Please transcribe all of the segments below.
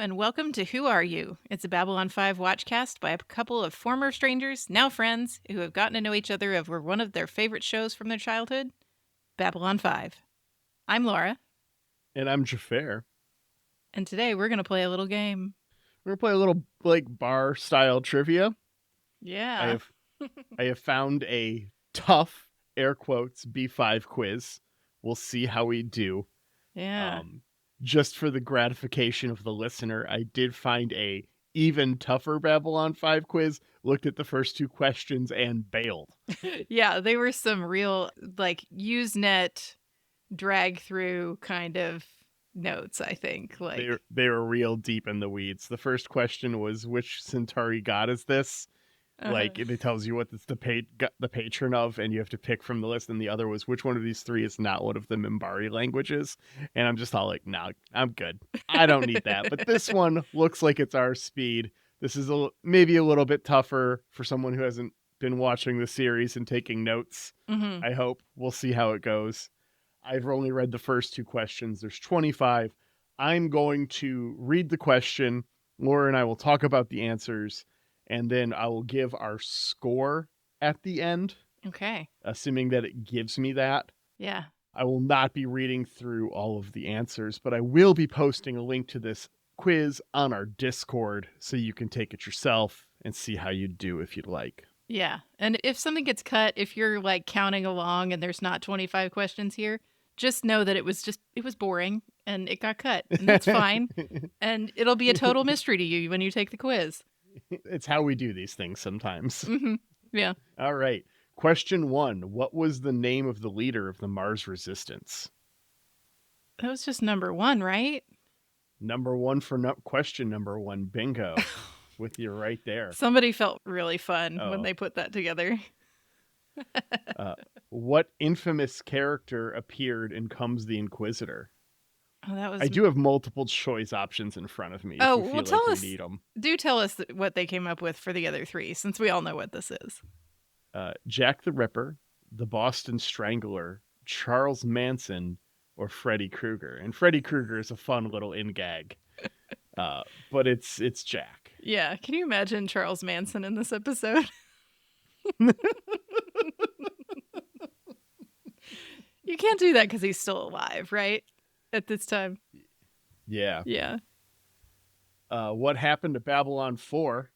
and welcome to Who Are You? It's a Babylon 5 watchcast by a couple of former strangers, now friends, who have gotten to know each other over one of their favorite shows from their childhood, Babylon 5. I'm Laura, And I'm Xhafer. and today we're going to play a little game. We're gonna play a little bar style trivia. I Yeah. have I have found a tough air quotes B5 quiz. We'll see how we do. Yeah. Just for the gratification of the listener, I did find a even tougher Babylon 5 quiz, looked at the first two questions and bailed. Yeah, they were some real, Usenet drag through kind of notes, I think. They were real deep in the weeds. The first question was, which Centauri god is this? It tells you what it's the patron of, and you have to pick from the list. And the other was, which one of these three is not one of the Minbari languages? And I'm just all like, nah, I'm good. I don't need that. But this one looks like it's our speed. This is maybe a little bit tougher for someone who hasn't been watching the series and taking notes. Mm-hmm. I hope. We'll see how it goes. I've only read the first two questions. There's 25. I'm going to read the question. Laura and I will talk about the answers, and then I will give our score at the end. Okay. Assuming that it gives me that. Yeah. I will not be reading through all of the answers, but I will be posting a link to this quiz on our Discord so you can take it yourself and see how you do if you'd like. Yeah. And if something gets cut, if you're counting along and there's not 25 questions here, just know that it was boring and it got cut. And that's fine. And it'll be a total mystery to you when you take the quiz. It's how we do these things sometimes. Mm-hmm. Yeah. All right. Question 1. What was the name of the leader of the Mars Resistance? That was just number 1, right? Number 1 for question number 1. Bingo. With you right there. Somebody felt really fun when they put that together. What infamous character appeared in Comes the Inquisitor? Oh, that was. I do have multiple choice options in front of me. Oh, if you well, feel like we need them. Do tell us what they came up with for the other three, since we all know what this is. Jack the Ripper, the Boston Strangler, Charles Manson, or Freddy Krueger. And Freddy Krueger is a fun little in-gag. But it's Jack. Yeah, can you imagine Charles Manson in this episode? You can't do that because he's still alive, right? At this time. Yeah. Yeah. What happened to Babylon 4?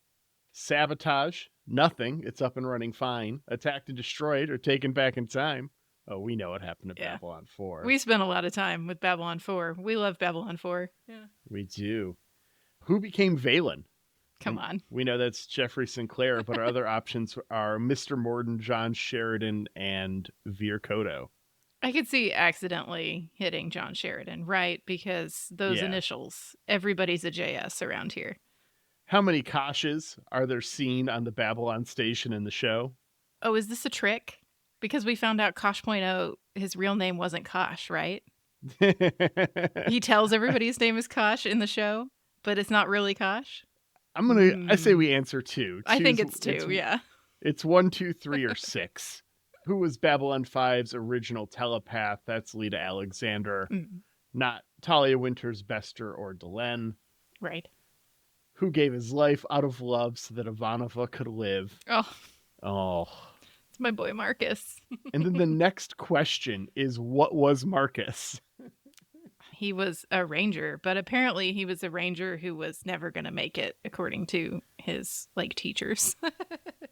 Sabotage, nothing. It's up and running fine. Attacked and destroyed or taken back in time. Oh, we know what happened to Babylon 4. We spent a lot of time with Babylon 4. We love Babylon 4. Yeah. We do. Who became Valen? Come on. We know that's Jeffrey Sinclair, but our other options are Mr. Morden, John Sheridan, and Veer Kodo. I could see accidentally hitting John Sheridan, right? Because those initials, everybody's a JS around here. How many Koshes are there seen on the Babylon station in the show? Oh, is this a trick? Because we found out Kosh.0, his real name wasn't Kosh, right? He tells everybody his name is Kosh in the show, but it's not really Kosh. I say we answer 2. I think it's 2, yeah. It's 1, 2, 3, or 6. Who was Babylon 5's original telepath? That's Lita Alexander. Not Talia Winters, Bester, or Delenn. Right. Who gave his life out of love so that Ivanova could live? Oh. It's my boy Marcus. And then the next question is, what was Marcus? He was a ranger, but apparently he was a ranger who was never going to make it, according to his, teachers.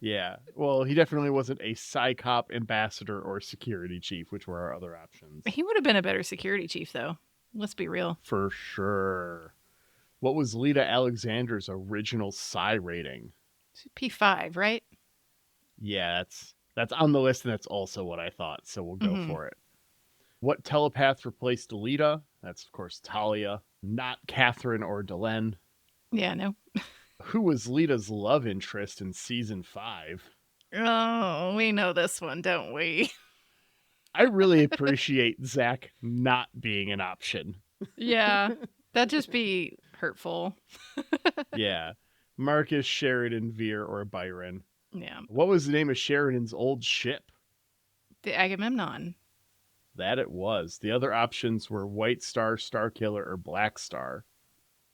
Yeah. Well, he definitely wasn't a Psy-Cop ambassador or security chief, which were our other options. He would have been a better security chief, though. Let's be real. For sure. What was Lita Alexander's original Psi rating? P5, right? Yeah, that's on the list, and that's also what I thought, so we'll go for it. What telepath replaced Lita? That's, of course, Talia. Not Catherine or Delenn. Yeah, no. Who was Lita's love interest in season 5? Oh, we know this one, don't we? I really appreciate Zach not being an option. Yeah, that'd just be hurtful. Yeah. Marcus, Sheridan, Veer, or Byron. Yeah. What was the name of Sheridan's old ship? The Agamemnon. That it was. The other options were White Star, Starkiller, or Black Star.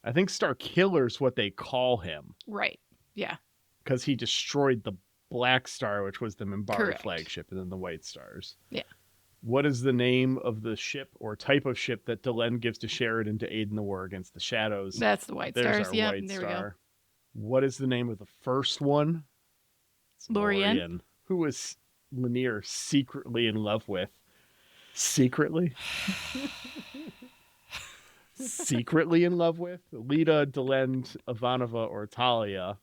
I think Star Killer's what they call him. Right. Yeah. Because he destroyed the Black Star, which was the Minbari Correct. flagship, and then the White Stars. Yeah. What is the name of the ship or type of ship that Delenn gives to Sheridan to aid in the war against the Shadows? That's the White There's Stars. our Yep, White there Star. What is the name of the first one? It's Lorien. Who was Lanier secretly in love with? Secretly? Secretly in love with? Lita, Delenn, Ivanova, or Talia?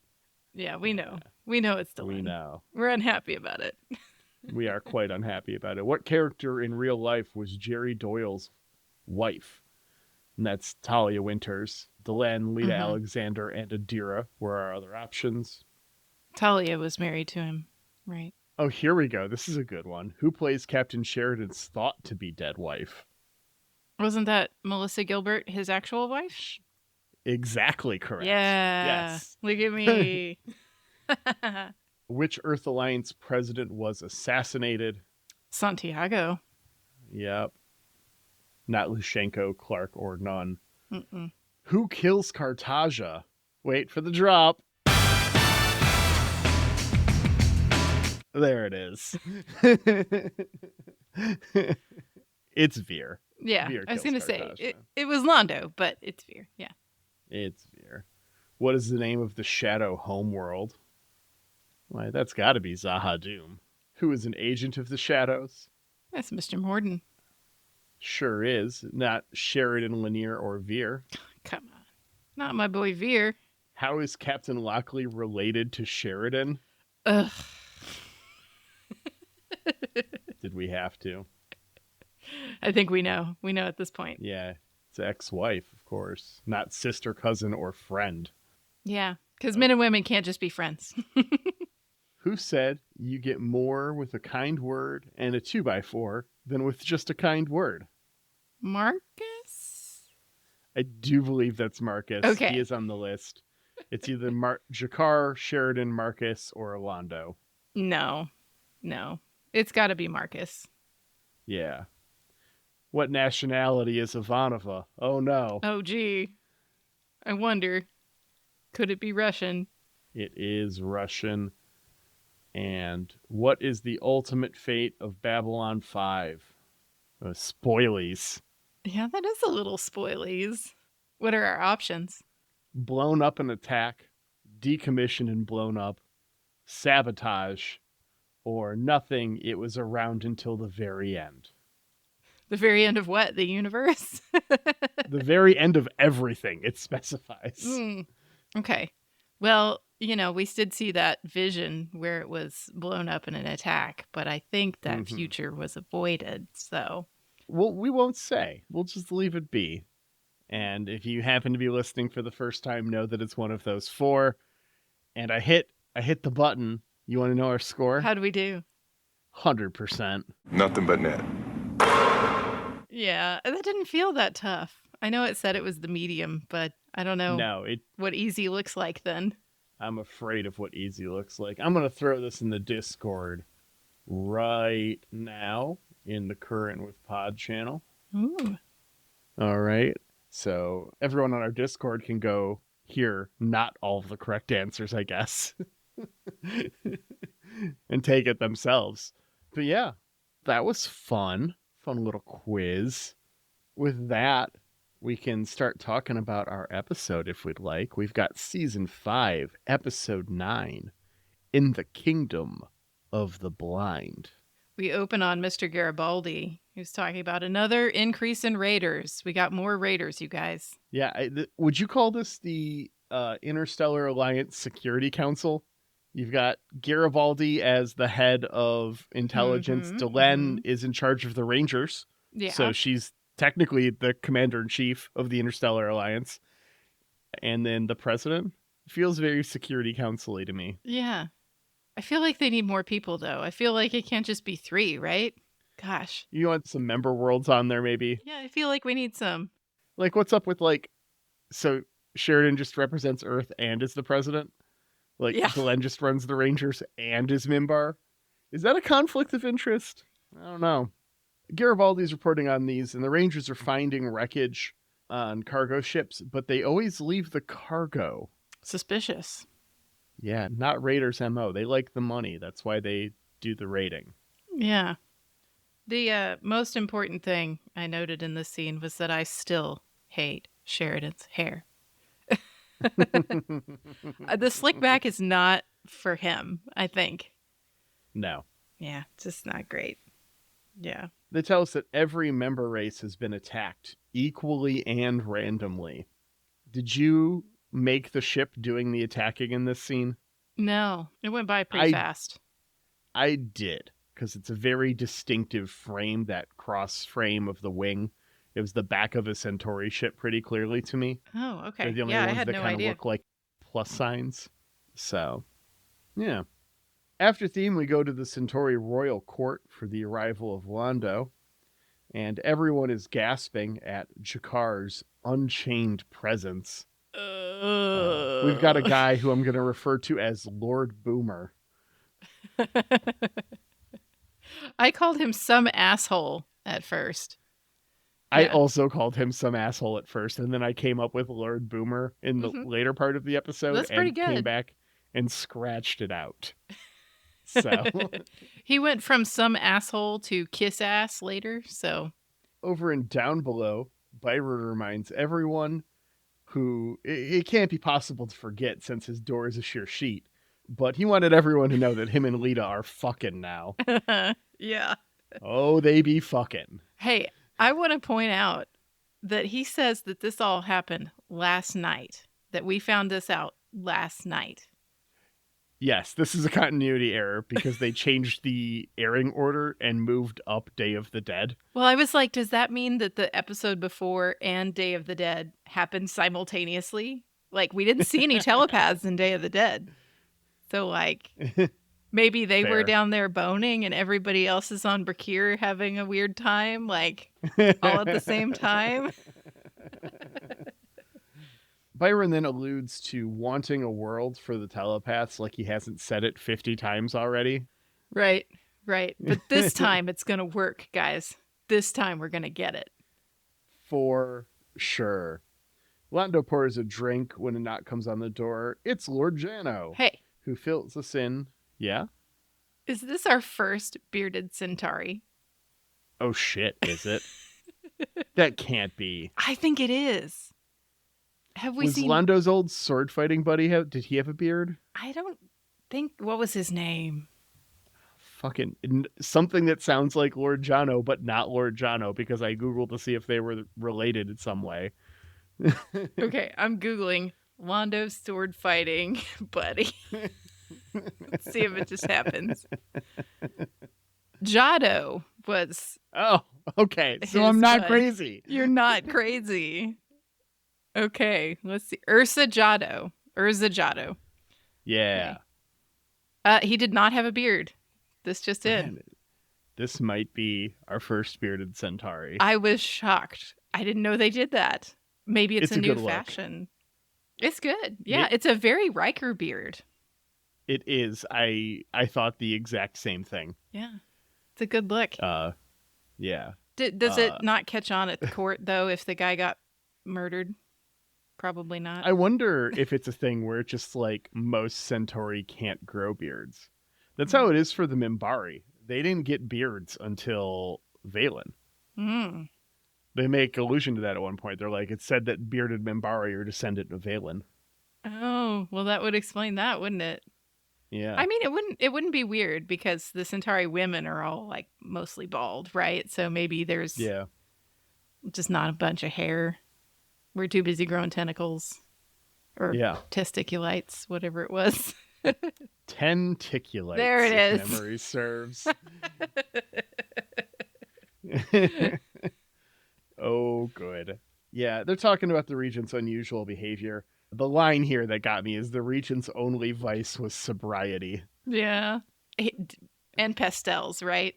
Yeah, we know. We know it's Delenn. We know. We're unhappy about it. We are quite unhappy about it. What character in real life was Jerry Doyle's wife? And that's Talia Winters. Delenn, Lita Alexander, and Adira were our other options. Talia was married to him, right? Oh, here we go. This is a good one. Who plays Captain Sheridan's thought-to-be-dead wife? Wasn't that Melissa Gilbert, his actual wife? Exactly correct. Yeah. Yes. Look at me. Which Earth Alliance president was assassinated? Santiago. Yep. Not Lushenko, Clark, or none. Mm-mm. Who kills Cartagia? Wait for the drop. There it is. It's Veer. Yeah, Veer I was kills going to say, Cartagia. it was Londo, but it's Veer. Yeah. It's Veer. What is the name of the Shadow homeworld? Why, that's got to be Zahadum. Who is an agent of the Shadows? That's Mr. Morden. Sure is. Not Sheridan, Lanier, or Veer. Come on. Not my boy Veer. How is Captain Lockley related to Sheridan? Ugh. Did we have to? I think we know. We know at this point. Yeah. It's ex-wife, of course. Not sister, cousin, or friend. Yeah, because men and women can't just be friends. Who said you get more with a kind word and a 2x4 than with just a kind word? Marcus? I do believe that's Marcus. Okay. He is on the list. It's either G'Kar, Sheridan, Marcus, or Londo. No. It's got to be Marcus. Yeah. What nationality is Ivanova? Oh, no. Oh, gee. I wonder. Could it be Russian? It is Russian. And what is the ultimate fate of Babylon 5? Spoilies. Yeah, that is a little spoilies. What are our options? Blown up and attack, decommissioned and blown up, sabotage, or nothing. It was around until the very end. The very end of what? The universe? The very end of everything, it specifies. Okay. Well, we did see that vision where it was blown up in an attack, but I think that future was avoided, so. Well, we won't say. We'll just leave it be. And if you happen to be listening for the first time, know that it's one of those 4. And I hit the button. You want to know our score? How do we do? 100%. Nothing but net. Yeah, that didn't feel that tough. I know it said it was the medium, but I don't know what easy looks like then. I'm afraid of what easy looks like. I'm going to throw this in the Discord right now in the Current with Pod channel. Ooh. All right. So everyone on our Discord can go hear not all of the correct answers, I guess, and take it themselves. But yeah, that was fun. Fun little quiz. With that, we can start talking about our episode if we'd like. We've got Season 5, Episode 9, In the Kingdom of the Blind. We open on Mr. Garibaldi, who's talking about another increase in raiders. We got more raiders, you guys. Yeah, would you call this the Interstellar Alliance Security Council? You've got Garibaldi as the head of intelligence. Delenn is in charge of the Rangers. Yeah. So she's technically the commander-in-chief of the Interstellar Alliance. And then the president feels very Security Council-y to me. Yeah. I feel like they need more people, though. I feel like it can't just be 3, right? Gosh. You want some member worlds on there, maybe? Yeah, I feel like we need some. Like, what's up with, so Sheridan just represents Earth and is the president? Delenn just runs the Rangers and is Minbar? Is that a conflict of interest? I don't know. Garibaldi's reporting on these, and the Rangers are finding wreckage on cargo ships, but they always leave the cargo. Suspicious. Yeah, not Raiders MO. They like the money. That's why they do the raiding. Yeah. The most important thing I noted in this scene was that I still hate Sheridan's hair. The slick back is not for him, I think. No. Yeah, it's just not great. Yeah. They tell us that every member race has been attacked equally and randomly. Did you make the ship doing the attacking in this scene? No, it went by pretty fast. I did, because it's a very distinctive frame, that cross frame of the wing. It was the back of a Centauri ship pretty clearly to me. Oh, okay. They're the only I ones had that no kind of idea. look like plus signs. So, yeah. After theme, we go to the Centauri royal court for the arrival of Londo, and everyone is gasping at G'Kar's unchained presence. We've got a guy who I'm going to refer to as Lord Boomer. I called him some asshole at first. I also called him some asshole at first, and then I came up with Lord Boomer in the later part of the episode. That's pretty and good. Came back and scratched it out. So he went from some asshole to kiss ass later. So over and down below, Byron reminds everyone who it can't be possible to forget since his door is a sheer sheet, but he wanted everyone to know that him and Lita are fucking now. Yeah. Oh, they be fucking. Hey, I want to point out that he says that this all happened last night, that we found this out last night. Yes, this is a continuity error because they changed the airing order and moved up Day of the Dead. Well, I was like, does that mean that the episode before and Day of the Dead happened simultaneously? Like, we didn't see any telepaths in Day of the Dead. So, like, maybe they were down there boning and everybody else is on Brakir having a weird time, like, all at the same time. Byron then alludes to wanting a world for the telepaths like he hasn't said it 50 times already. Right. But this time it's going to work, guys. This time we're going to get it. For sure. Londo pours a drink when a knock comes on the door. It's Lord Jano. Hey. Who fills us in. Yeah? Is this our first bearded Centauri? Oh shit, is it? That can't be. I think it is. Have we seen... Londo's old sword fighting buddy did he have a beard? I don't think... What was his name? Fucking something that sounds like Lord Jano, but not Lord Jano, because I googled to see if they were related in some way. Okay, I'm googling Londo's sword fighting buddy. Let's see if it just happens. Jado was... Oh, okay. So I'm not crazy. You're not crazy. Okay, let's see. Ursa Jado. Yeah. Okay. He did not have a beard. This just in. This might be our first bearded Centauri. I was shocked. I didn't know they did that. Maybe it's a new fashion. It's good. Yeah, it's a very Riker beard. It is. I thought the exact same thing. Yeah. It's a good look. Yeah. Does it not catch on at the court, though, if the guy got murdered? Probably not. I wonder if it's a thing where it's just like most Centauri can't grow beards. That's how it is for the Minbari. They didn't get beards until Valen. Mm. They make allusion to that at one point. They're like, it's said that bearded Minbari are descendant of Valen. Oh, well, that would explain that, wouldn't it? Yeah. I mean, it wouldn't be weird because the Centauri women are all like mostly bald, right? So maybe there's just not a bunch of hair. We're too busy growing tentacles or testiculites, whatever it was. Tenticulites. There it is. If memory serves. Oh, good. Yeah, they're talking about the Regent's unusual behavior. The line here that got me is the Regent's only vice was sobriety. Yeah. And pastels, right?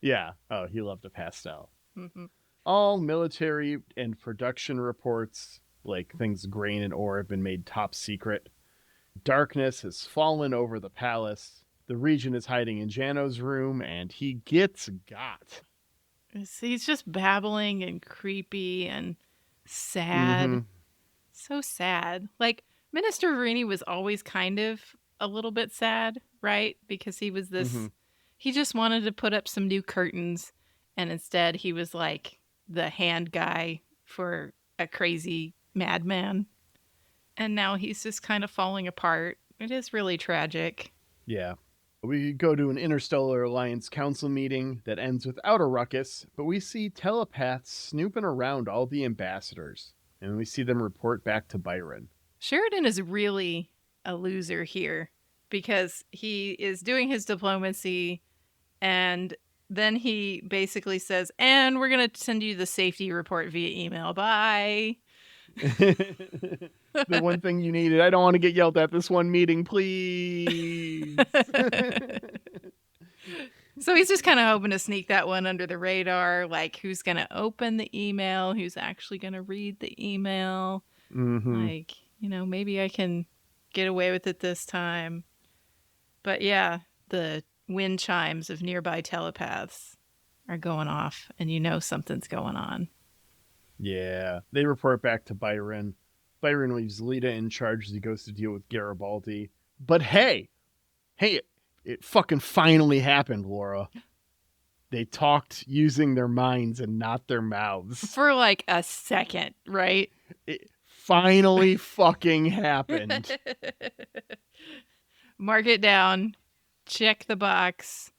Yeah. Oh, he loved a pastel. Mm-hmm. All military and production reports, like things grain and ore, have been made top secret. Darkness has fallen over the palace. The Regent is hiding in Jano's room, and he gets got. He's just babbling and creepy, and Sad. Mm-hmm. So sad. Like, Minister Verini was always kind of a little bit sad, right? Because he was Mm-hmm. this, he just wanted to put up some new curtains, and instead he was like the hand guy for a crazy madman. And now he's just kind of falling apart. It is really tragic. Yeah. We go to an Interstellar Alliance Council meeting that ends without a ruckus, but we see telepaths snooping around all the ambassadors, and we see them report back to Byron. Sheridan is really a loser here because he is doing his diplomacy, and then he basically says, and we're going to send you the safety report via email. Bye. The one thing you needed. I don't want to get yelled at this one meeting, please. So he's just kind of hoping to sneak that one under the radar. Like, who's going to open the email? Who's actually going to read the email? Mm-hmm. Like, maybe I can get away with it this time. But yeah, the wind chimes of nearby telepaths are going off, and something's going on. Yeah. They report back to Byron. Byron leaves Lita in charge as he goes to deal with Garibaldi. But hey, it fucking finally happened, Laura. They talked using their minds and not their mouths. For like a second, right? It finally fucking happened. Mark it down. Check the box.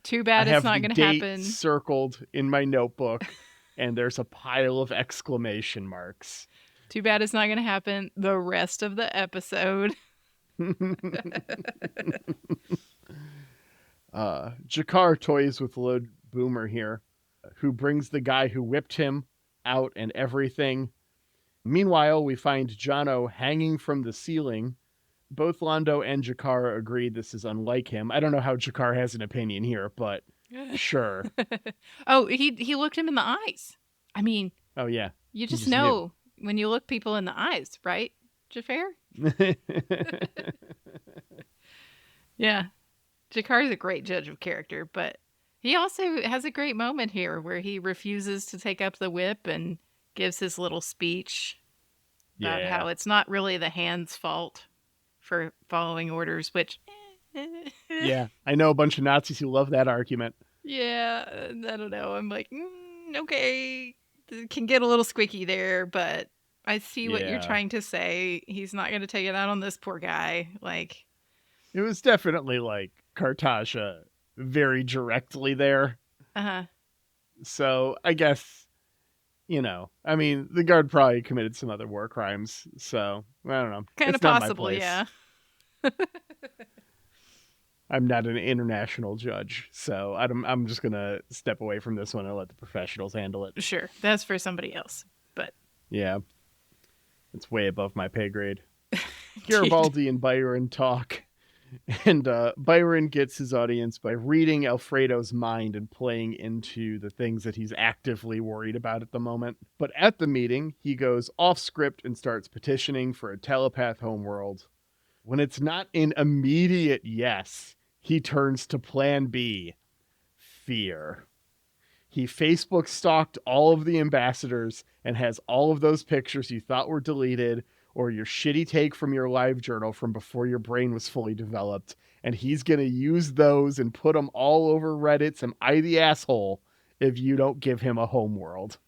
Too bad it's not going to happen. Circled in my notebook, and there's a pile of exclamation marks. Too bad it's not going to happen the rest of the episode. G'Kar toys with Lord Boomer here, who brings the guy who whipped him out and everything. Meanwhile, we find Jono hanging from the ceiling. Both Londo and G'Kar agree this is unlike him. I don't know how G'Kar has an opinion here, but sure. Oh, he looked him in the eyes. I mean, oh yeah, you just know when you look people in the eyes, right, Xhafer? Yeah. G'Kar is a great judge of character, but he also has a great moment here where he refuses to take up the whip and gives his little speech about how it's not really the hand's fault for following orders, which... yeah, I know a bunch of Nazis who love that argument. Yeah, I don't know. I'm like, okay, it can get a little squeaky there, but I see what you're trying to say. He's not going to take it out on this poor guy. Like, it was definitely like Kartasha very directly there. Uh-huh. So I guess, I mean, the guard probably committed some other war crimes. So I don't know. Kind of possible, yeah. I'm not an international judge, so I'm just gonna step away from this one and let the professionals handle it. Sure, that's for somebody else. But yeah, it's way above my pay grade. Garibaldi and Byron talk, and Byron gets his audience by reading Alfredo's mind and playing into the things that he's actively worried about at the moment. But at the meeting, he goes off script and starts petitioning for a telepath homeworld. When it's not an immediate yes, he turns to plan B, fear. He Facebook stalked all of the ambassadors and has all of those pictures you thought were deleted or your shitty take from your live journal from before your brain was fully developed. And he's going to use those and put them all over Reddit, some I the asshole, if you don't give him a homeworld.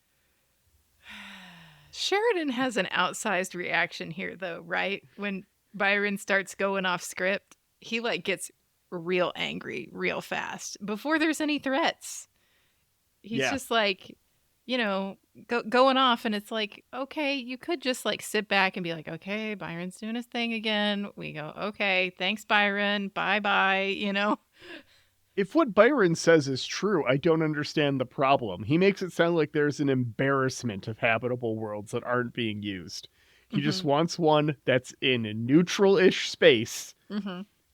Sheridan has an outsized reaction here, though, right? When Byron starts going off script, he gets real angry real fast before there's any threats. He's just going off, and it's like, okay, you could just sit back and be like, okay, Byron's doing his thing again. We go, okay, thanks, Byron. Bye. If what Byron says is true, I don't understand the problem. He makes it sound like there's an embarrassment of habitable worlds that aren't being used. He just wants one that's in a neutral-ish space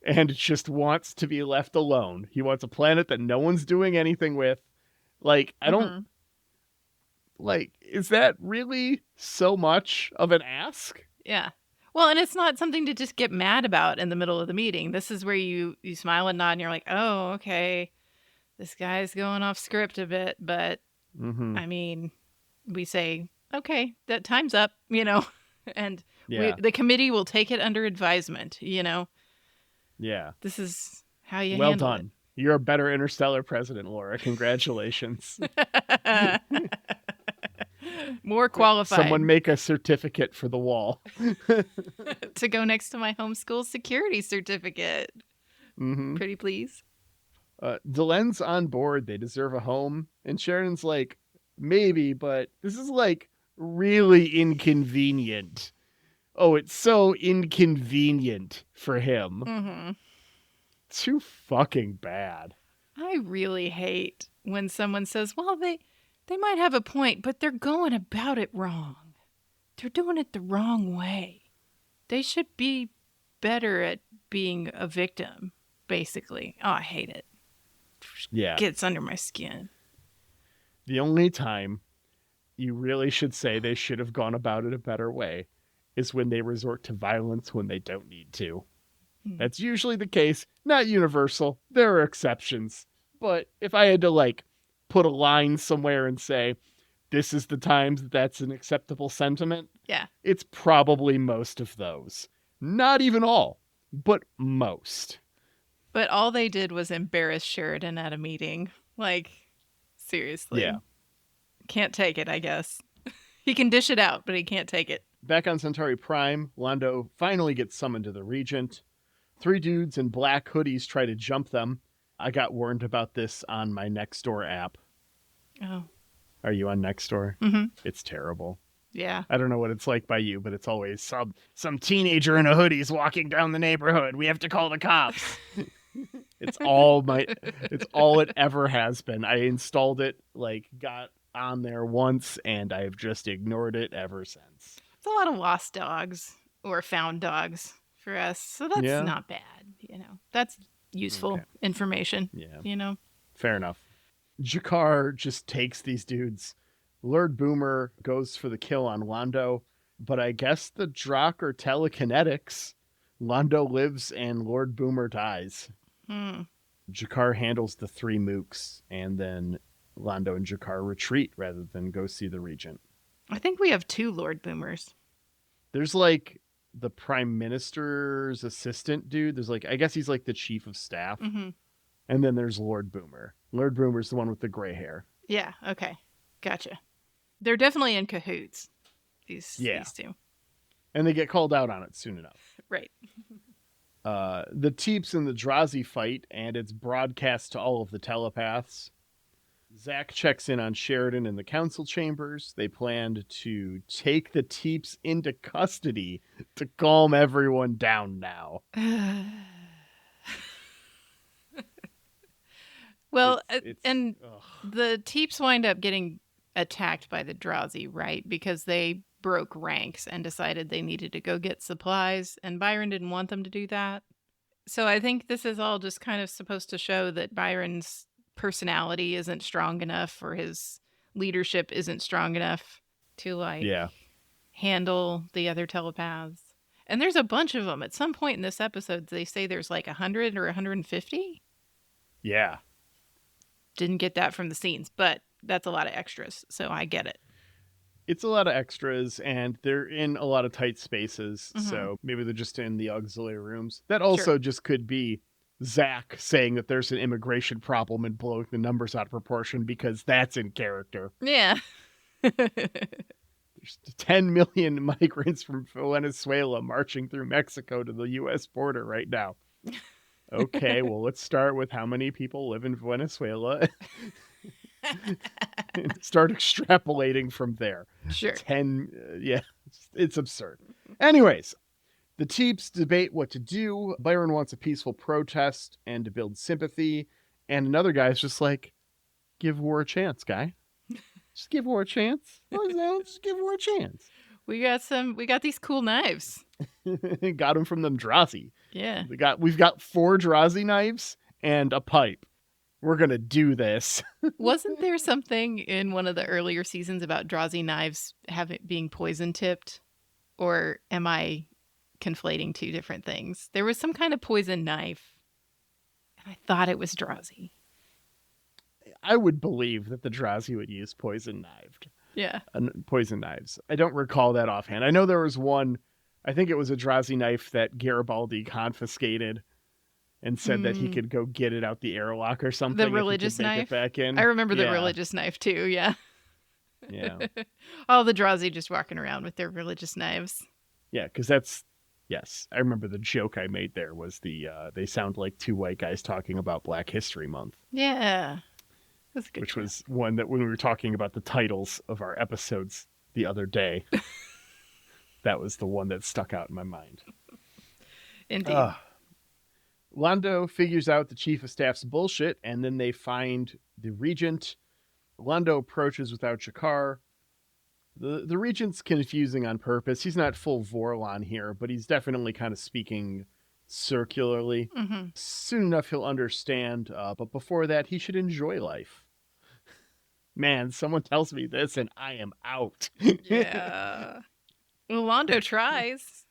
and just wants to be left alone. He wants a planet that no one's doing anything with. I don't... is that really so much of an ask? Yeah. Well, and it's not something to just get mad about in the middle of the meeting. This is where you smile and nod and you're like, oh, okay, this guy's going off script a bit, but I mean, we say, okay, that time's up, and Yeah. the committee will take it under advisement, Yeah. This is how you Well handle done. You're a better interstellar president, Laura. Congratulations. it. More qualified Someone make a certificate for the wall. to go next to my homeschool security certificate. Mm-hmm. Pretty please. Delen's on board. They deserve a home. And Sheridan's like, maybe, but this is like really inconvenient. Oh, it's so inconvenient for him. Mm-hmm. Too fucking bad. I really hate when someone says, well, they might have a point, but they're going about it wrong. They're doing it the wrong way. They should be better at being a victim, basically. Oh, I hate it. Yeah. Gets under my skin. The only time you really should say they should have gone about it a better way is when they resort to violence when they don't need to. That's usually the case. Not universal. There are exceptions. But if I had to, put a line somewhere and say, this is the times that's an acceptable sentiment, Yeah. it's probably most of those. Not even all, but most. But all they did was embarrass Sheridan at a meeting. Seriously. Yeah. Can't take it, I guess. He can dish it out, but he can't take it. Back on Centauri Prime, Londo finally gets summoned to the Regent. 3 dudes in black hoodies try to jump them. I got warned about this on my Nextdoor app. Oh. Are you on Nextdoor? Mm-hmm. It's terrible. Yeah. I don't know what it's like by you, but it's always some teenager in a hoodie's walking down the neighborhood. We have to call the cops. It's all it ever has been. I installed it, got on there once, and I've just ignored it ever since. It's a lot of lost dogs or found dogs for us, so that's not bad. That's useful information. Yeah. Fair enough. G'Kar just takes these dudes. Lord Boomer goes for the kill on Londo, but I guess the Drakh are telekinetics. Londo lives and Lord Boomer dies. G'Kar handles the 3 mooks, and then Londo and G'Kar retreat rather than go see the Regent. I think we have 2 Lord Boomers. There's the Prime Minister's assistant dude. There's I guess he's the chief of staff. Mm-hmm. And then there's Lord Boomer. Lord Boomer's the one with the gray hair. Yeah, okay. Gotcha. They're definitely in cahoots, these 2. And they get called out on it soon enough. Right. The Teeps and the Drazi fight, and it's broadcast to all of the telepaths. Zach checks in on Sheridan in the council chambers. They planned to take the Teeps into custody to calm everyone down now. Well, the Teeps wind up getting attacked by the Drazi, right? Because they broke ranks and decided they needed to go get supplies, and Byron didn't want them to do that. So I think this is all just kind of supposed to show that Byron's personality isn't strong enough, or his leadership isn't strong enough to handle the other telepaths. And there's a bunch of them. At some point in this episode, they say there's 100 or 150. Yeah. Didn't get that from the scenes, but that's a lot of extras, so I get it. It's a lot of extras, and they're in a lot of tight spaces, Mm-hmm. so maybe they're just in the auxiliary rooms. That also just could be Zach saying that there's an immigration problem and blowing the numbers out of proportion, because that's in character. Yeah. There's 10 million migrants from Venezuela marching through Mexico to the U.S. border right now. Okay, well, let's start with how many people live in Venezuela and start extrapolating from there. Sure. 10, it's absurd. Anyways, the Teeps debate what to do. Byron wants a peaceful protest and to build sympathy. And another guy's just give war a chance, guy. Just give war a chance. Just give war a chance. We got these cool knives. Got them from them Drazi. Yeah. We've got 4 Drazi knives and a pipe. We're going to do this. Wasn't there something in one of the earlier seasons about Drazi knives being poison tipped? Or am I conflating 2 different things? There was some kind of poison knife, and I thought it was Drazi. I would believe that the Drazi would use poison knives. Yeah. Poison knives. I don't recall that offhand. I know there was one, I think it was a Drazi knife that Garibaldi confiscated and said that he could go get it out the airlock or something The if he religious could make knife? it back in. I remember the Yeah. religious knife too, yeah. Yeah. All the Drazi just walking around with their religious knives. Yeah, because that's, yes. I remember the joke I made there was they sound like two white guys talking about Black History Month. Yeah. That's a good Which joke. was one that when we were talking about the titles of our episodes the other day, that was the one that stuck out in my mind. Indeed. Londo figures out the chief of staff's bullshit, and then they find the regent. Londo approaches without G'Kar. The regent's confusing on purpose. He's not full Vorlon here, but he's definitely kind of speaking circularly. Mm-hmm. Soon enough, he'll understand, but before that, he should enjoy life. Man, someone tells me this, and I am out. Yeah. Well, Londo tries.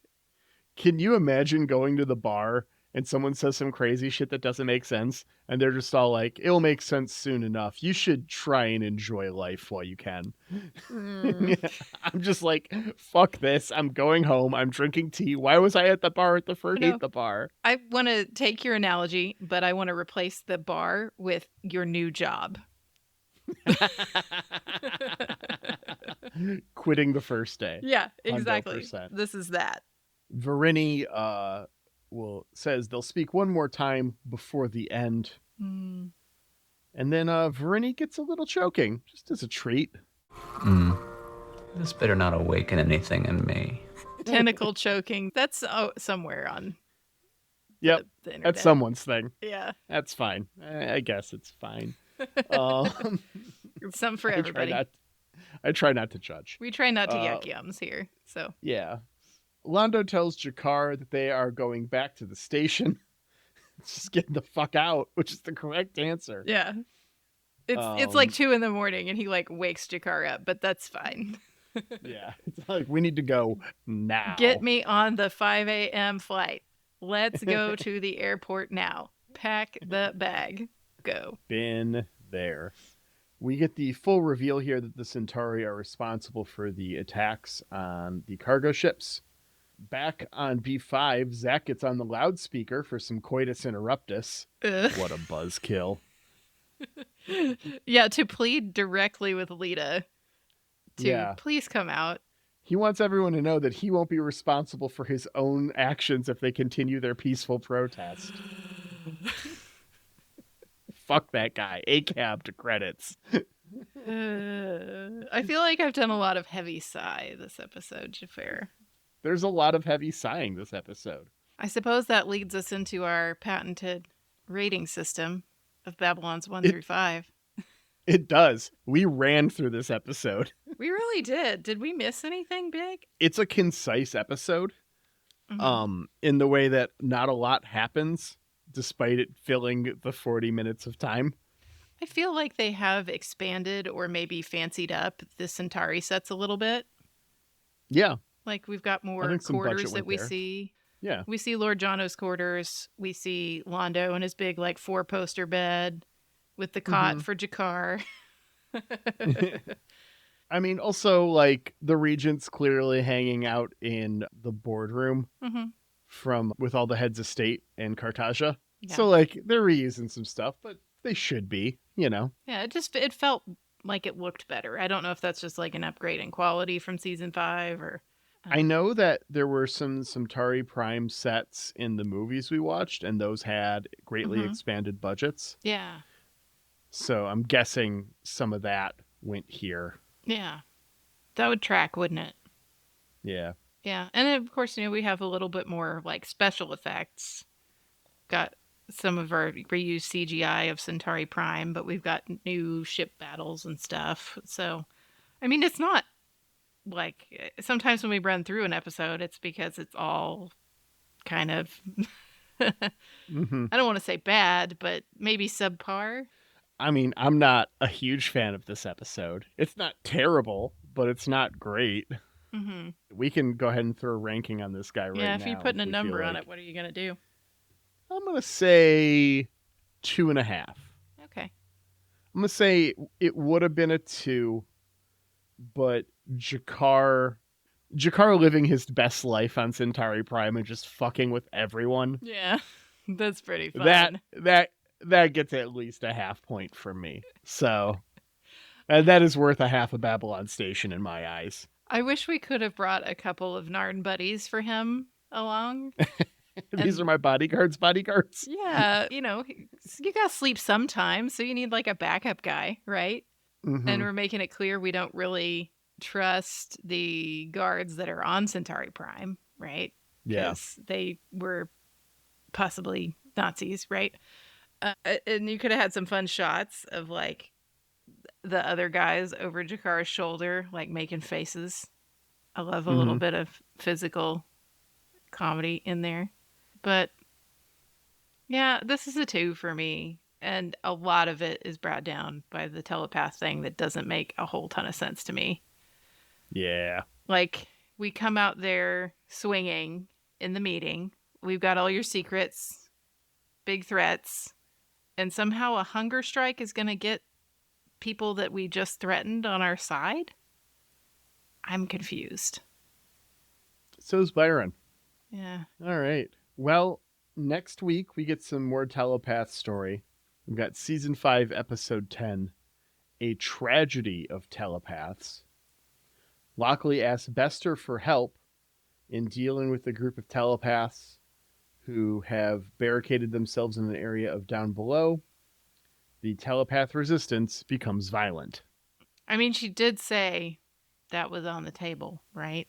Can you imagine going to the bar and someone says some crazy shit that doesn't make sense, and they're just all like, it'll make sense soon enough. You should try and enjoy life while you can. I'm just like, fuck this. I'm going home. I'm drinking tea. Why was I at the bar at the first? Hate the bar. I want to take your analogy, but I want to replace the bar with your new job. Quitting the first day. Yeah, exactly. 100%. This is that. Varini says they'll speak one more time before the end. Mm. And then Varini gets a little choking, just as a treat. This better not awaken anything in me. Tentacle choking. That's somewhere on Yep, the internet. that's someone's thing. Yeah. That's fine. I guess it's fine. It's something for everybody. I try not to judge. We try not to yuck yums here, so. Yeah. Londo tells G'Kar that they are going back to the station. Just getting the fuck out, which is the correct answer. Yeah. It's like 2 a.m. and he like wakes G'Kar up, but that's fine. Yeah. It's like, we need to go now. Get me on the 5 a.m. flight. Let's go to the airport now. Pack the bag. Go. Been there. We get the full reveal here that the Centauri are responsible for the attacks on the cargo ships. Back on B5, Zach gets on the loudspeaker for some coitus interruptus. What a buzzkill. Yeah, to plead directly with Lita to please come out. He wants everyone to know that he won't be responsible for his own actions if they continue their peaceful protest. Fuck that guy. A-cab to credits. I feel like I've done a lot of heavy sigh this episode, Xhafer. There's a lot of heavy sighing this episode. I suppose that leads us into our patented rating system of Babylon's 1 through 5. It does. We ran through this episode. We really did. Did we miss anything big? It's a concise episode. In the way that not a lot happens, despite it filling the 40 minutes of time. I feel like they have expanded or maybe fancied up the Centauri sets a little bit. Yeah. Like we've got more quarters that we see. Yeah. We see Lord Jono's quarters. We see Londo in his big like 4-poster bed with the cot for G'Kar. I mean, also like the regent's clearly hanging out in the boardroom with all the heads of state and Cartagia. Yeah. So like they're reusing some stuff, but they should be, you know. Yeah, it felt like it looked better. I don't know if that's just like an upgrade in quality from season 5 or. I know that there were some Centauri Prime sets in the movies we watched, and those had greatly expanded budgets. Yeah. So I'm guessing some of that went here. Yeah. That would track, wouldn't it? Yeah. Yeah. And then, of course, we have a little bit more like special effects. Got some of our reused CGI of Centauri Prime, but we've got new ship battles and stuff. So, I mean, it's not like sometimes when we run through an episode, it's because it's all kind of, I don't want to say bad, but maybe subpar. I mean, I'm not a huge fan of this episode. It's not terrible, but it's not great. We can go ahead and throw a ranking on this guy right now. Yeah, if you're putting a number on it, what are you going to do? I'm going to say 2.5. Okay. I'm going to say it would have been a 2, but G'Kar living his best life on Centauri Prime and just fucking with everyone. Yeah, that's pretty fun. That gets at least a half point from me. So, and that is worth a half a Babylon Station in my eyes. I wish we could have brought a couple of Narn buddies for him along. These are my bodyguards. Yeah, you gotta sleep sometime, so you need like a backup guy, right? Mm-hmm. And we're making it clear we don't really trust the guards that are on Centauri Prime, right? Yeah. Because they were possibly Nazis, right? And you could have had some fun shots of like the other guys over G'Kar's shoulder, like making faces. I love a little bit of physical comedy in there. But yeah, this is a 2 for me. And a lot of it is brought down by the telepath thing that doesn't make a whole ton of sense to me. Yeah. Like, we come out there swinging in the meeting. We've got all your secrets, big threats, and somehow a hunger strike is going to get people that we just threatened on our side? I'm confused. So's Byron. Yeah. All right. Well, next week we get some more telepath story. We've got season 5, episode 10, A Tragedy of Telepaths. Lockley asks Bester for help in dealing with a group of telepaths who have barricaded themselves in an area of down below. The telepath resistance becomes violent. I mean, she did say that was on the table, right?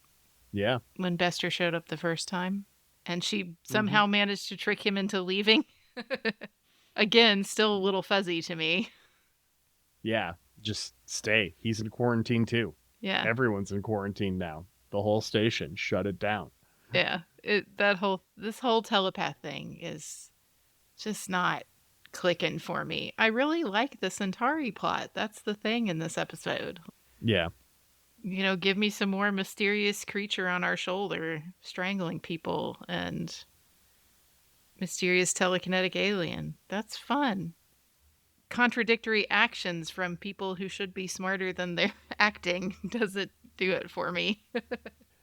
Yeah. When Bester showed up the first time. And she somehow managed to trick him into leaving. Again, still a little fuzzy to me. Yeah, just stay. He's in quarantine too. Yeah. Everyone's in quarantine now. The whole station, shut it down. Yeah. This whole telepath thing is just not clicking for me. I really like the Centauri plot. That's the thing in this episode. Yeah. Give me some more mysterious creature on our shoulder strangling people and mysterious telekinetic alien. That's fun. Contradictory actions from people who should be smarter than they're acting doesn't do it for me.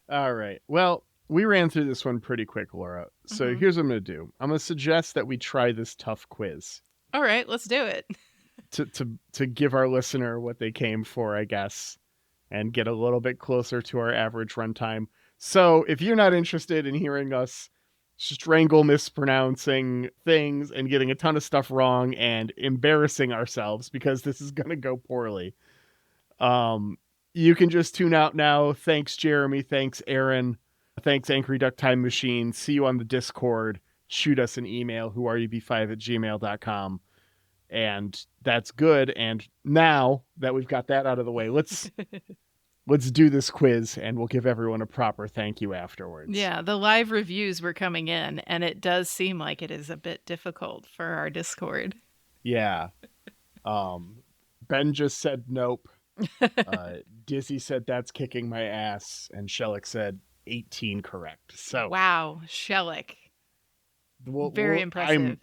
All right. Well, we ran through this one pretty quick, Laura. So here's what I'm going to do. I'm going to suggest that we try this tough quiz. All right, let's do it. To give our listener what they came for, I guess, and get a little bit closer to our average runtime. So if you're not interested in hearing us strangle mispronouncing things and getting a ton of stuff wrong and embarrassing ourselves because this is going to go poorly, you can just tune out now. Thanks, Jeremy. Thanks, Aaron. Thanks, Angry Duck Time Machine. See you on the Discord. Shoot us an email, whoareub5@gmail.com. And that's good. And now that we've got that out of the way, let's do this quiz, and we'll give everyone a proper thank you afterwards. Yeah, the live reviews were coming in, and it does seem like it is a bit difficult for our Discord. Yeah. Ben just said nope. Dizzy said that's kicking my ass, and Shellick said 18 correct. So wow, Shellick. Very impressive.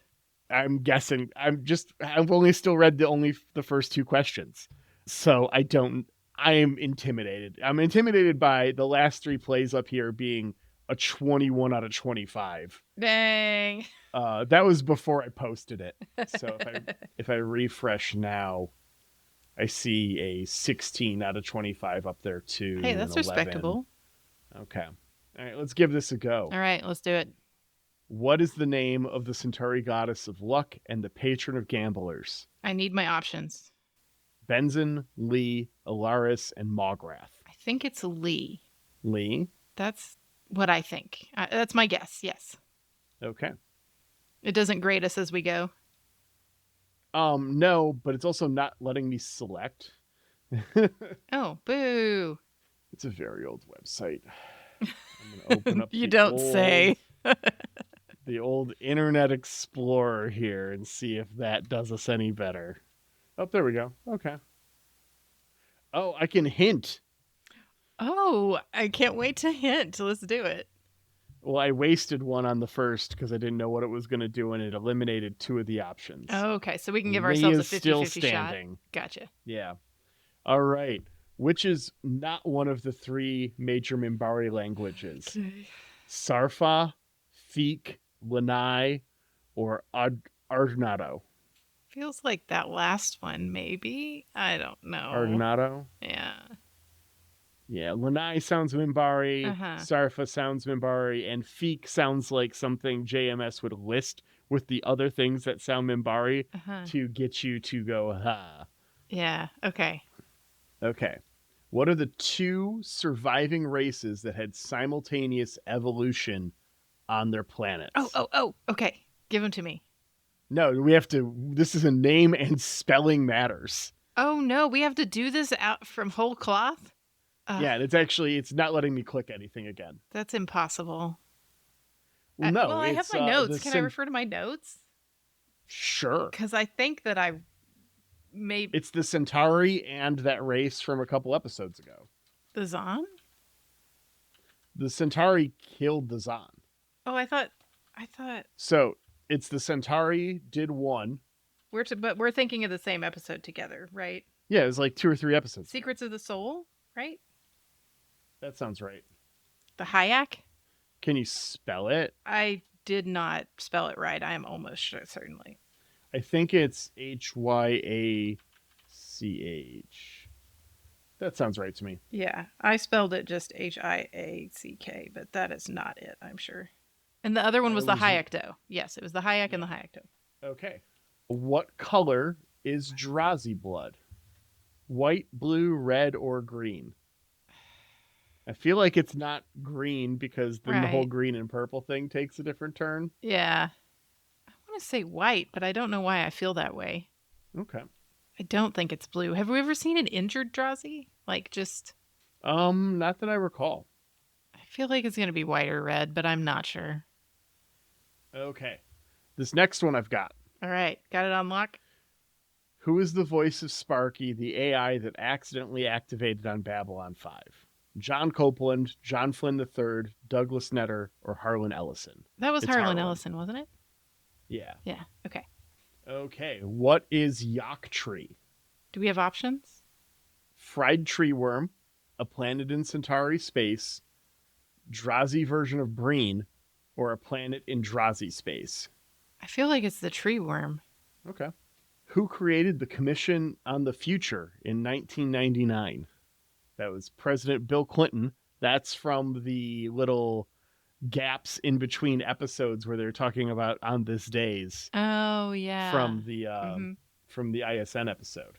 I'm guessing. I've only still read the first 2 questions. So I am intimidated. I'm intimidated by the last 3 plays up here being a 21 out of 25. Dang. That was before I posted it. So if I refresh now, I see a 16 out of 25 up there too. Hey, that's respectable. Okay. All right, let's give this a go. All right, let's do it. What is the name of the Centauri goddess of luck and the patron of gamblers? I need my options. Benzin, Lee, Alaris, and Mograth. I think it's Lee. Lee? That's what I think. That's my guess, yes. Okay. It doesn't grade us as we go. No, but it's also not letting me select. Oh, boo. It's a very old website. I'm going to open up You don't say. The old Internet Explorer here and see if that does us any better. Oh, there we go. Okay. Oh, I can hint. Oh, I can't wait to hint. Let's do it. Well, I wasted one on the first because I didn't know what it was going to do, and it eliminated 2 of the options. Oh, okay, so we can give Lee ourselves a is still 50-50 shot. standing. Gotcha. Yeah. All right. Which is not one of the three major Minbari languages? Okay. Sarfa, Feek, Lanai, or Argnado? Feels like that last one, maybe. I don't know. Argnado? Yeah. Yeah, Lanai sounds Minbari, Uh-huh. Sarfa sounds Minbari, and Feek sounds like something JMS would list with the other things that sound Minbari Uh-huh. to get you to go, ha. Yeah. Okay. Okay. What are the two surviving races that had simultaneous evolution on their planets? Oh. Okay. Give them to me. No, we have to. This is a name and spelling matters. Oh no, we have to do this out from whole cloth? Yeah, and it's not letting me click anything again. That's impossible. Well, no, I have it's my notes. Can I refer to my notes? Sure. Because I think that I maybe It's the Centauri and that race from a couple episodes ago. the Zon. The Centauri killed the Zon. Oh, I thought So it's the Centauri did one. but we're thinking of the same episode together, right? Yeah, it was like 2 or 3 episodes. Secrets of the Soul, right? That sounds right. The Hayak. Can you spell it? I did not spell it right. I am almost sure, certainly. I think it's Hyacch. That sounds right to me. Yeah, I spelled it just Hiack, but that is not it, I'm sure. And the other one was the Hyacto. Yes, it was the Hayak and the Hyacto. Okay. What color is Drazi blood? White, blue, red, or green? I feel like it's not green because then the whole Right. green and purple thing takes a different turn. Yeah. I want to say white, but I don't know why I feel that way. Okay. I don't think it's blue. Have we ever seen an injured Drazi? Like just Not that I recall. I feel like it's going to be white or red, but I'm not sure. Okay. This next one I've got. All right, got it on lock? Who is the voice of Sparky, the AI that accidentally activated on Babylon 5? John Copeland, John Flynn III, Douglas Netter, or Harlan Ellison? That was It's Harlan Ellison, wasn't it? Yeah. Yeah. Okay. Okay. What is Yak Tree? Do we have options? Fried tree worm, a planet in Centauri space, Drazi version of Breen, or a planet in Drazi space? I feel like it's the tree worm. Okay. Who created the Commission on the Future in 1999? That was President Bill Clinton. That's from the little gaps in between episodes where they're talking about on this days Oh yeah. from the ISN episode.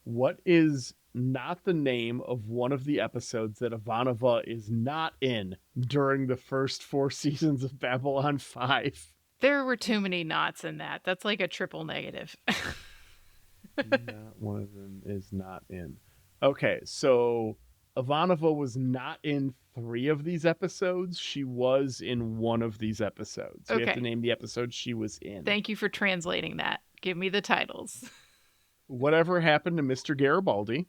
What is not the name of one of the episodes that Ivanova is not in during the first 4 seasons of Babylon 5? There were too many knots in that. That's like a triple negative. Not one of them is not in. Okay, so Ivanova was not in 3 of these episodes. She was in one of these episodes. We have Okay. to name the episode she was in. Thank you for translating that. Give me the titles. Whatever happened to Mr. Garibaldi?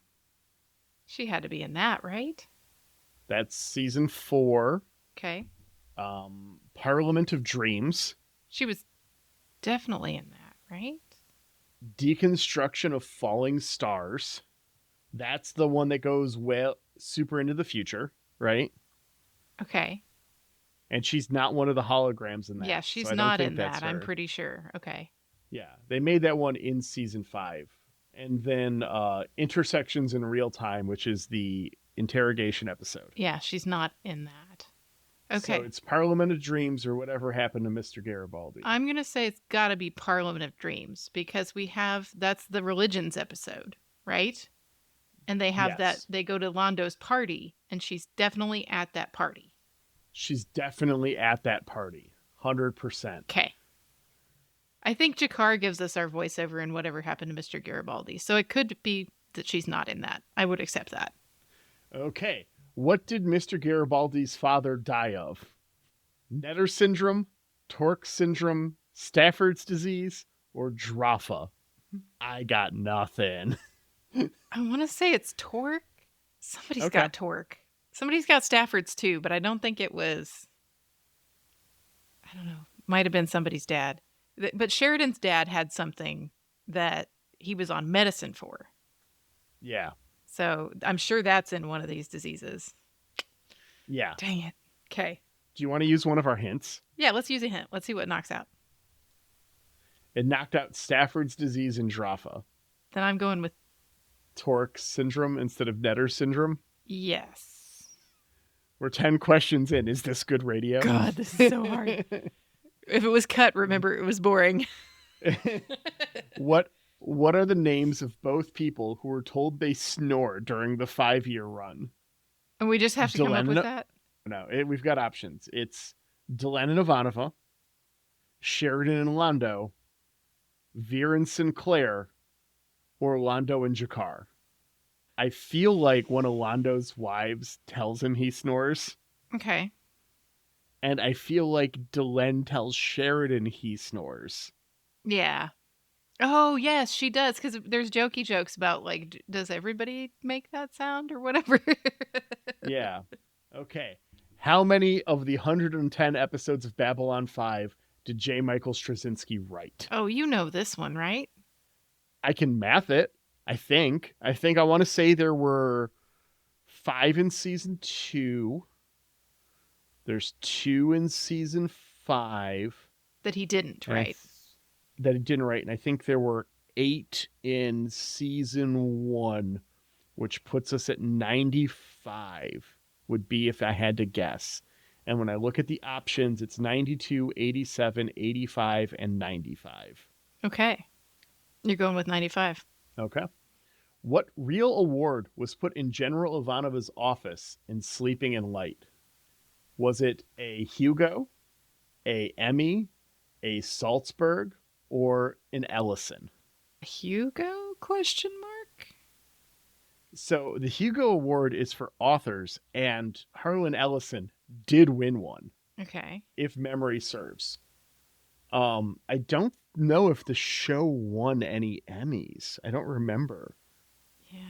She had to be in that, right? That's season 4. Okay. Parliament of Dreams. She was definitely in that, right? Deconstruction of Falling Stars. That's the one that goes super into the future, right? Okay. And she's not one of the holograms in that. Yeah, she's so I don't not think in that's that. I'm her. pretty sure. Okay. Yeah, they made that one in season 5. And then Intersections in Real Time, which is the interrogation episode. Yeah, she's not in that. Okay. So it's Parliament of Dreams or Whatever Happened to Mr. Garibaldi. I'm going to say it's got to be Parliament of Dreams because that's the religions episode, right? And they have Yes. they go to Londo's party and she's definitely at that party. She's definitely at that party. 100%. Okay. I think G'Kar gives us our voiceover in Whatever Happened to Mr. Garibaldi. So it could be that she's not in that. I would accept that. Okay. What did Mr. Garibaldi's father die of? Netter syndrome, Torque syndrome, Stafford's disease, or Draffa? I got nothing. I want to say it's Torque. Somebody's Okay. got Torque. Somebody's got Stafford's too, but I don't think it was. I don't know. Might have been somebody's dad. But Sheridan's dad had something that he was on medicine for. Yeah. So I'm sure that's in one of these diseases. Yeah. Dang it. Okay. Do you want to use one of our hints? Yeah, let's use a hint. Let's see what it knocks out. It knocked out Stafford's disease and Jaffa. Then I'm going with Torque syndrome instead of Netter syndrome. yes. We're 10 questions in. Is this good radio? God, this is so hard. If it was cut, remember it was boring. What are the names of both people who were told they snore during the 5-year run? And we just have to come up with that? No, we've got options. It's Delenn and Ivanova, Sheridan and Londo, Veer and Sinclair, or Londo and G'Kar. I feel like one of Londo's wives tells him he snores. Okay. And I feel like Delenn tells Sheridan he snores. Yeah. Oh, yes, she does. Because there's jokey jokes about, like, does everybody make that sound or whatever? Yeah. Okay. How many of the 110 episodes of Babylon 5 did J. Michael Straczynski write? Oh, you know this one, right? I can math it, I think. I want to say there were 5 in season 2. There's 2 in season 5. That he didn't, right? That he didn't write. And I think there were 8 in season 1, which puts us at 95, would be if I had to guess. And when I look at the options, it's 92, 87, 85, and 95. Okay. You're going with 95. Okay. What real award was put in General Ivanova's office in Sleeping in Light? Was it a Hugo, a Emmy, a Salzburg, or an Ellison? Hugo? Question mark? So the Hugo Award is for authors, and Harlan Ellison did win one, Okay. if memory serves. I don't know if the show won any Emmys. I don't remember. Yeah.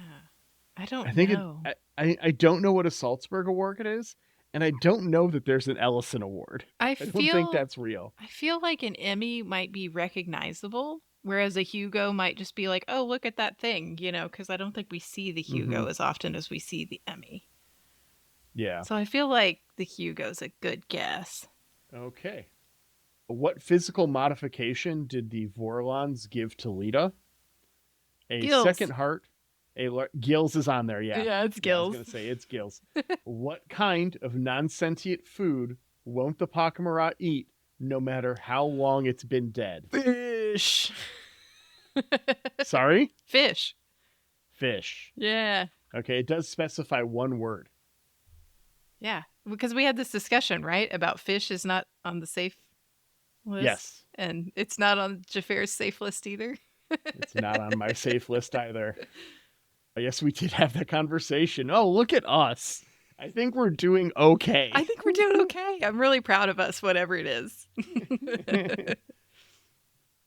I don't I think know. I don't know what a Salzburg Award it is, and I don't know that there's an Ellison Award. I don't think that's real. I feel like an Emmy might be recognizable, whereas a Hugo might just be like, oh, look at that thing, because I don't think we see the Hugo as often as we see the Emmy. Yeah. So I feel like the Hugo's a good guess. Okay. What physical modification did the Vorlons give to Lita? A Gills. second heart. Gills is on there, yeah. Yeah, it's Gills. I was going to say, it's Gills. What kind of non-sentient food won't the Pakamara eat no matter how long it's been dead? Fish. Sorry? Fish. Fish. Yeah. Okay, it does specify one word. Yeah. Because we had this discussion, right? About fish is not on the safe list. Yes. And it's not on Xhafer's safe list either. It's not on my safe list either. Yes, we did have that conversation. Oh, look at us. I think we're doing okay. I think we're doing okay. I'm really proud of us, whatever it is.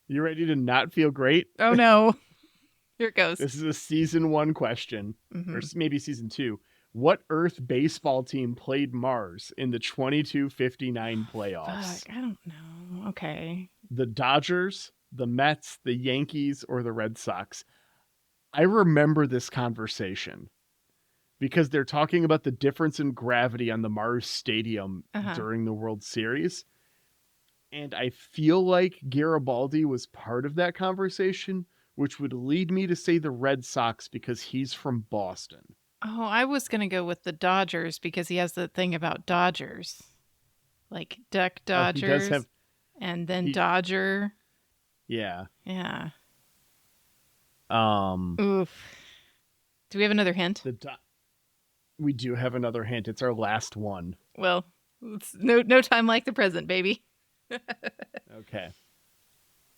You ready to not feel great? Oh, no. Here it goes. This is a season 1 question, or maybe season 2. What Earth baseball team played Mars in the 22-59 playoffs? Fuck, I don't know. Okay. The Dodgers, the Mets, the Yankees, or the Red Sox? I remember this conversation because they're talking about the difference in gravity on the Mars Stadium during the World Series. And I feel like Garibaldi was part of that conversation, which would lead me to say the Red Sox because he's from Boston. Oh, I was going to go with the Dodgers because he has the thing about Dodgers. Like Duck Dodgers. He does have, and then Dodger. Yeah. Yeah. Oof. Do we have another hint? We do have another hint. It's our last one. Well, it's no time like the present, baby. Okay.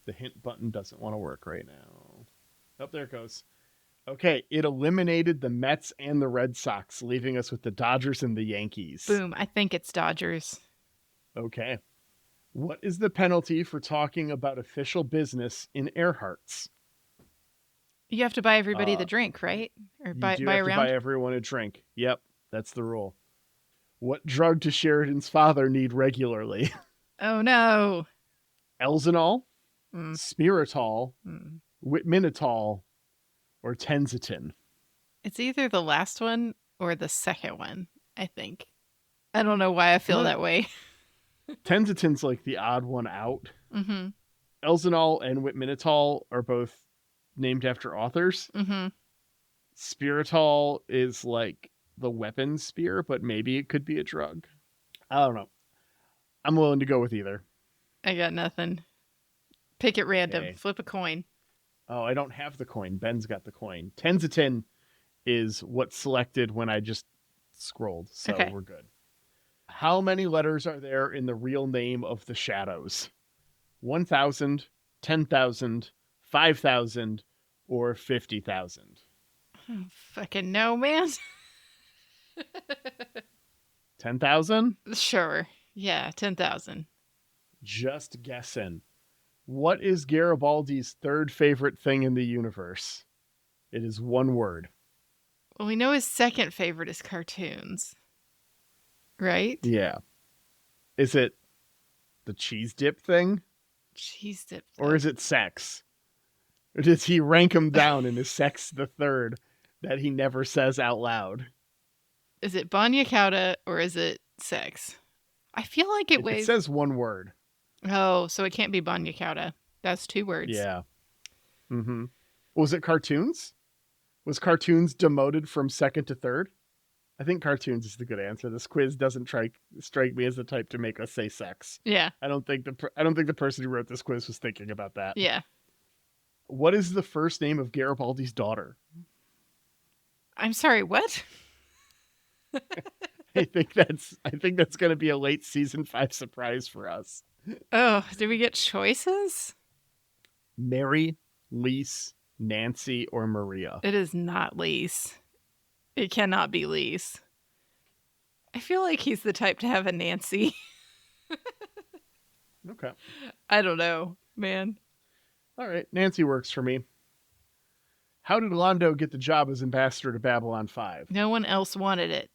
The hint button doesn't want to work right now. Oh, there it goes. Okay, it eliminated the Mets and the Red Sox, leaving us with the Dodgers and the Yankees. Boom. I think it's Dodgers. Okay. What is the penalty for talking about official business in Earhart's? You have to buy everybody the drink, right? Or buy you have a round? to buy everyone a drink. Yep, that's the rule. What drug does Sheridan's father need regularly? Oh, no. Elzenol, Spiritol, Whitminitol, or Tenzitin? It's either the last one or the second one, I think. I don't know why I feel that way. Tenzitin's like the odd one out. Mm-hmm. Elzenal and Whitminatol are both named after authors. Mm-hmm. Spiritol is like the weapon spear, but maybe it could be a drug. I don't know. I'm willing to go with either. I got nothing. Pick it random. Okay. Flip a coin. Oh, I don't have the coin. Ben's got the coin. Tenzitin is what's selected when I just scrolled, so Okay. we're good. How many letters are there in the real name of the shadows? 1,000, 10,000, 5,000, or 50,000? I don't fucking know, man. 10,000? Sure. Yeah, 10,000. Just guessing. What is Garibaldi's third favorite thing in the universe? It is one word. Well, we know his second favorite is cartoons. Right? Yeah. Is it the cheese dip thing? Cheese dip. Or is it sex? Or does he rank him down and is sex the third that he never says out loud? Is it Banya Kauta or is it sex? I feel like It says one word. Oh, so it can't be Banya Kauta. That's 2 words. Yeah. Mm-hmm. Was it cartoons? Was cartoons demoted from second to third? I think cartoons is the good answer. This quiz doesn't strike me as the type to make us say sex. Yeah. I don't think the person who wrote this quiz was thinking about that. Yeah. What is the first name of Garibaldi's daughter? I'm sorry, what? I think that's going to be a late season 5 surprise for us. Oh, do we get choices? Mary, Lise, Nancy, or Maria? It is not Lise. It cannot be Lise. I feel like he's the type to have a Nancy. Okay. I don't know, man. All right. Nancy works for me. How did Londo get the job as ambassador to Babylon 5? No one else wanted it.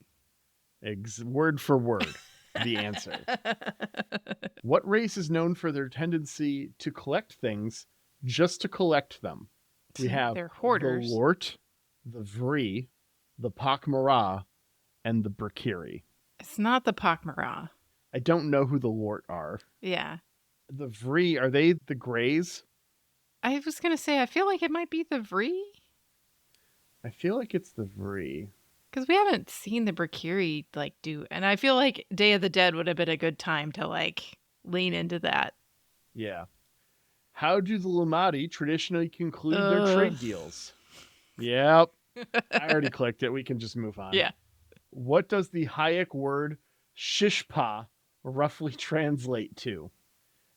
Word for word, the answer. What race is known for their tendency to collect things just to collect them? We have They're hoarders. the Lort, the Vree, the Pakmara, and the Brakiri. It's not the Pakmara. I don't know who the Lort are. Yeah. The Vree, are they the Greys? I was going to say, I feel like it might be the Vree. I feel like it's the Vree. Because we haven't seen the Brakiri, do... And I feel like Day of the Dead would have been a good time to, lean into that. Yeah. How do the Lamati traditionally conclude their trade deals? Yep. I already clicked it. We can just move on. Yeah. What does the Hayek word shishpa roughly translate to?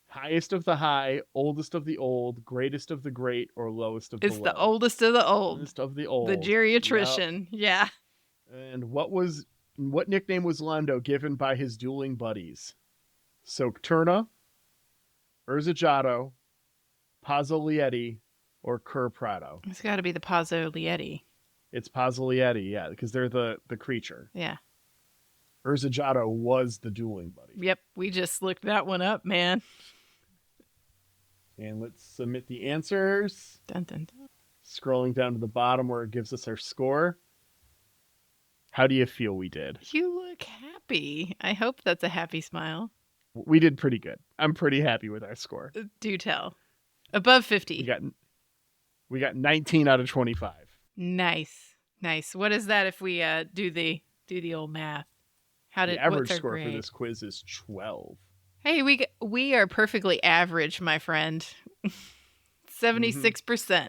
Highest of the high, oldest of the old, greatest of the great, or lowest of the low? It's the oldest of the old. Oldest of the old. The geriatrician. Yep. Yeah. And what nickname was Londo given by his dueling buddies? Socturna, Urzajato, Pazzolietti, or Cur Prado? It's got to be the Pazzolietti. It's Pazzolietti, yeah, because they're the creature. Yeah. Urzajato was the dueling buddy. Yep. We just looked that one up, man. And let's submit the answers. Dun, dun, dun. Scrolling down to the bottom where it gives us our score. How do you feel we did? You look happy. I hope that's a happy smile. We did pretty good. I'm pretty happy with our score. Do tell. Above 50. We got 19 out of 25. Nice. What is that if we do the old math? The average what's our score grade? for this quiz is 12. Hey, we are perfectly average, my friend. 76%.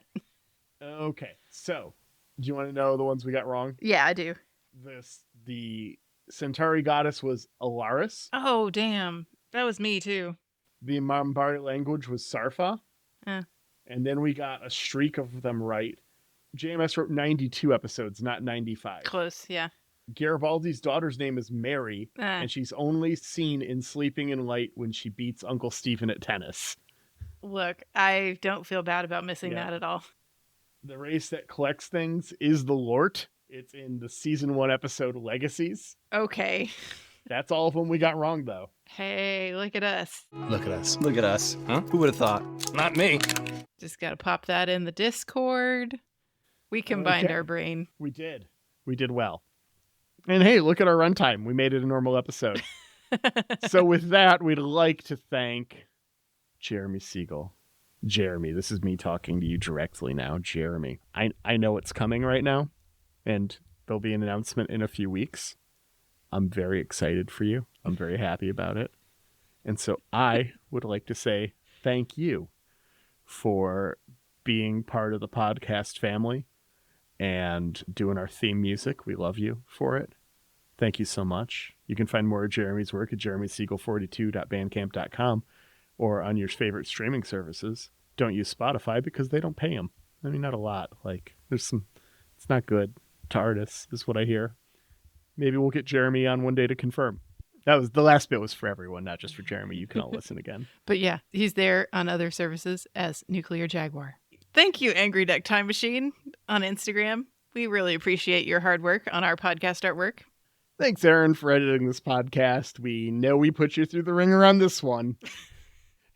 Okay, so do you want to know the ones we got wrong? Yeah, I do. The Centauri goddess was Alaris. Oh, damn. That was me, too. The Mambari language was Sarfa. And then we got a streak of them right. JMS wrote 92 episodes, not 95. Close, yeah. Garibaldi's daughter's name is Mary, and she's only seen in Sleeping in Light when she beats Uncle Stephen at tennis. Look, I don't feel bad about missing that at all. The race that collects things is the Lort. It's in the season 1 episode Legacies. Okay. That's all of them we got wrong, though. Hey, look at us. Look at us. Look at us. Huh? Who would have thought? Not me. Just got to pop that in the Discord. We combined Okay. our brain. We did. We did well. And hey, look at our runtime. We made it a normal episode. So with that, we'd like to thank Jeremy Siegel. Jeremy, this is me talking to you directly now. Jeremy, I know it's coming right now, and there'll be an announcement in a few weeks. I'm very excited for you. I'm very happy about it. And so I would like to say thank you for being part of the podcast family and doing our theme music. We love you for it. Thank you so much. You can find more of Jeremy's work at jeremysiegel42.bandcamp.com or on your favorite streaming services. Don't use Spotify because they don't pay him. I mean, not a lot. Like, it's not good to artists, is what I hear. Maybe we'll get Jeremy on one day to confirm. The last bit was for everyone, not just for Jeremy. You can all listen again. But yeah, he's there on other services as Nuclear Jaguar. Thank you, Angry Duck Time Machine on Instagram. We really appreciate your hard work on our podcast artwork. Thanks, Aaron, for editing this podcast. We know we put you through the ringer on this one.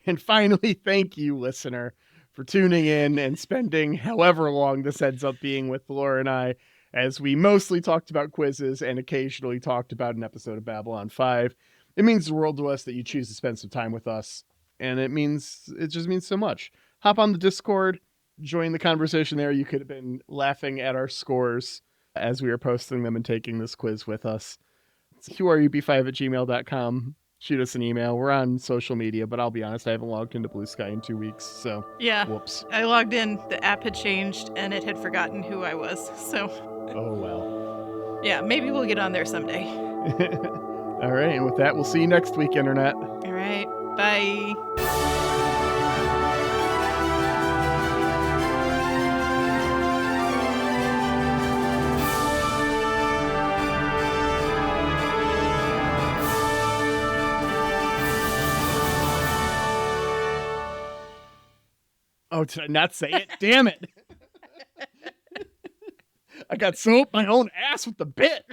And finally, thank you, listener, for tuning in and spending however long this ends up being with Laura and I, as we mostly talked about quizzes and occasionally talked about an episode of Babylon 5. It means the world to us that you choose to spend some time with us, and it just means so much. Hop on the Discord, join the conversation there. You could have been laughing at our scores as we were posting them and taking this quiz with us. It's qrub5@gmail.com. Shoot us an email. We're on social media, but I'll be honest, I haven't logged into Blue Sky in 2 weeks, so Yeah. whoops. I logged in, the app had changed, and it had forgotten who I was. So, Oh, well. yeah, maybe we'll get on there someday. All right, and with that, we'll see you next week, Internet. All right. Bye. Oh, did I not say it? Damn it. I got so up my own ass with the bit.